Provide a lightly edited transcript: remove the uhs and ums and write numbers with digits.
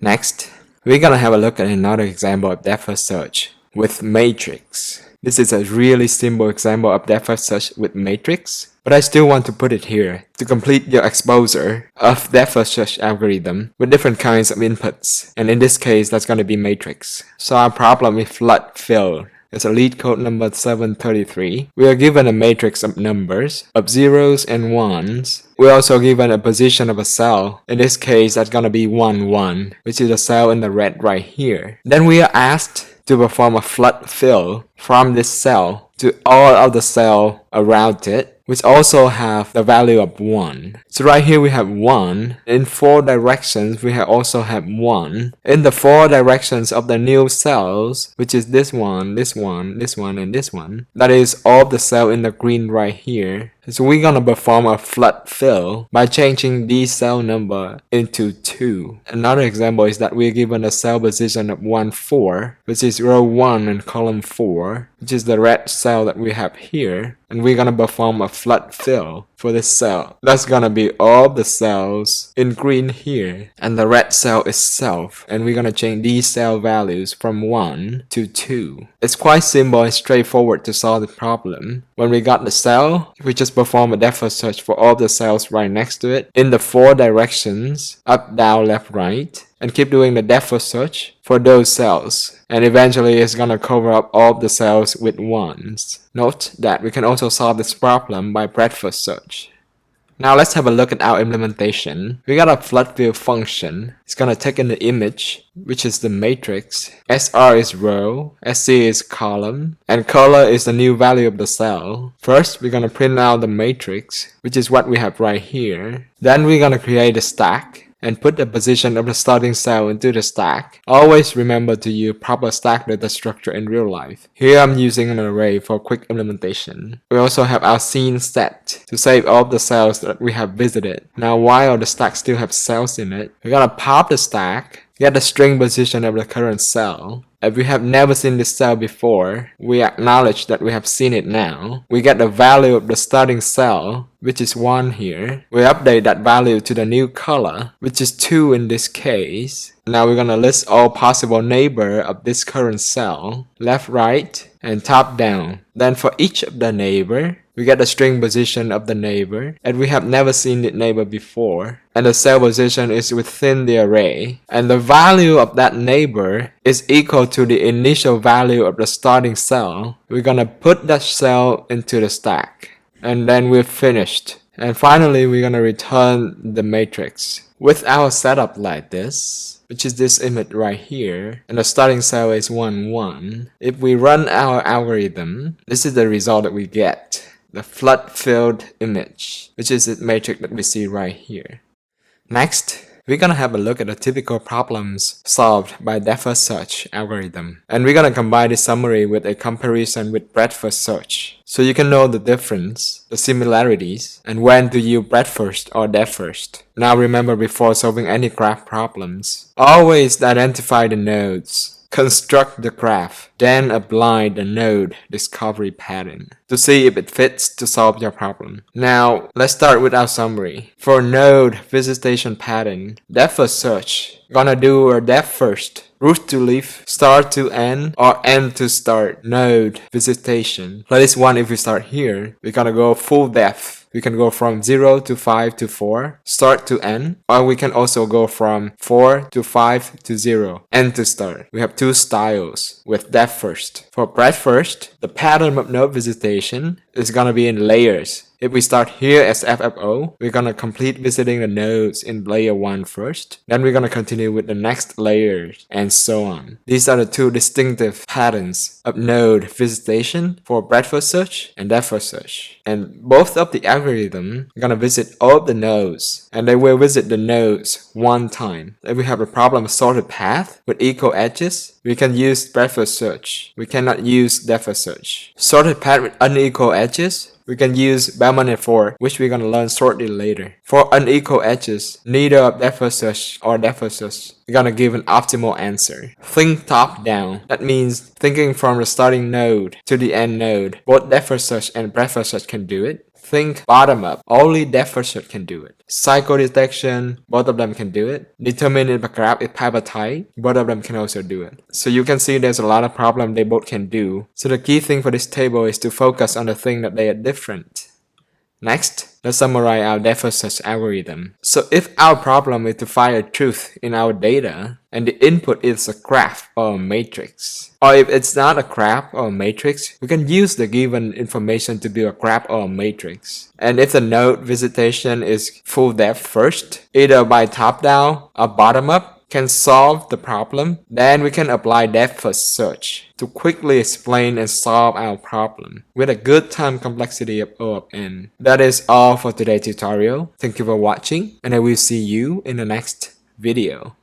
Next, we're gonna have a look at another example of depth first search with matrix. This is a really simple example of depth first search with matrix, but I still want to put it here to complete your exposure of depth first search algorithm with different kinds of inputs. And in this case, that's gonna be matrix. So our problem is flood fill. It's a lead code number 733. We are given a matrix of numbers of zeros and ones. We're also given a position of a cell. In this case, that's gonna be 1, 1, which is a cell in the red right here. Then we are asked to perform a flood fill from this cell to all of the cell around it, which also have the value of 1. So right here we have 1. In 4 directions, we also have 1. In the 4 directions of the new cells, which is this one, this one, this one, and this one, that is all the cell in the green right here. So we're gonna perform a flood fill by changing the cell number into 2. Another example is that we're given a cell position of 1, 4, which is row 1 and column 4, which is the red cell that we have here. And we're gonna perform a flood fill for this cell. That's gonna be all the cells in green here and the red cell itself. And we're gonna change these cell values from 1 to 2. It's quite simple and straightforward to solve the problem. When we got the cell, we just perform a depth first search for all the cells right next to it in the 4 directions, up, down, left, right, and keep doing the depth first search for those cells. And eventually it's gonna cover up all the cells with 1s. Note that we can also solve this problem by breadth first search. Now let's have a look at our implementation. We got a flood fill function. It's gonna take in the image, which is the matrix. SR is row, SC is column, and color is the new value of the cell. First, we're gonna print out the matrix, which is what we have right here. Then we're gonna create a stack and put the position of the starting cell into the stack. Always remember to use proper stack data structure in real life. Here I'm using an array for quick implementation. We also have our scene set to save all the cells that we have visited. Now while the stack still have cells in it, we're gonna pop the stack, get the string position of the current cell. If we have never seen this cell before, we acknowledge that we have seen it now. We get the value of the starting cell, which is 1 here. We update that value to the new color, which is 2 in this case. Now we're gonna list all possible neighbor of this current cell, left, right, and top down. Then for each of the neighbor, we get the string position of the neighbor, and we have never seen the neighbor before. And the cell position is within the array. And the value of that neighbor is equal to the initial value of the starting cell. We're gonna put that cell into the stack. And then we're finished. And finally, we're gonna return the matrix. With our setup like this, which is this image right here, and the starting cell is 1, 1. If we run our algorithm, this is the result that we get. The flood filled image, which is the matrix that we see right here. Next, we're gonna have a look at the typical problems solved by depth first search algorithm. And we're gonna combine this summary with a comparison with breadth first search. So you can know the difference, the similarities, and when to use breadth first or depth first. Now remember, before solving any graph problems, always identify the nodes. Construct the graph, then apply the node discovery pattern to see if it fits to solve your problem. Now, let's start with our summary. For node visitation pattern, depth first search, gonna do a depth first, root to leaf, start to end, or end to start node visitation. For this one, if we start here, we're gonna go full depth. We can go from 0 to 5 to 4, start to end, or we can also go from 4 to 5 to 0, end to start. We have 2 styles with depth first. For breadth first, the pattern of node visitation is gonna be in layers. If we start here as FFO, we're gonna complete visiting the nodes in layer 1 first. Then we're gonna continue with the next layers, and so on. These are the 2 distinctive patterns of node visitation for breadth first search and depth first search. And both of the algorithms are gonna visit all of the nodes, and they will visit the nodes 1 time. If we have a problem of sorted path with equal edges, we can use breadth first search. We cannot use depth first search. Sorted path with unequal edges, we can use Bellman for, which we're gonna learn shortly later. For unequal edges, neither of depth first search or depth first search we're gonna give an optimal answer. Think top down. That means thinking from the starting node to the end node. Both depth first search and breadth first search can do it. think bottom up. Only depth first search can do it. Cycle detection, both of them can do it. Determine if a graph is hypertight, both of them can also do it. So you can see there's a lot of problems they both can do. So the key thing for this table is to focus on the thing that they are different. Next, let's summarize our depth first search algorithm. So if our problem is to find a truth in our data, and the input is a graph or a matrix, or if it's not a graph or a matrix, we can use the given information to build a graph or a matrix. And if the node visitation is full depth first, either by top down or bottom up, can solve the problem, then we can apply depth first search to quickly explain and solve our problem with a good time complexity of O of n. That is all for today's tutorial. Thank you for watching, and I will see you in the next video.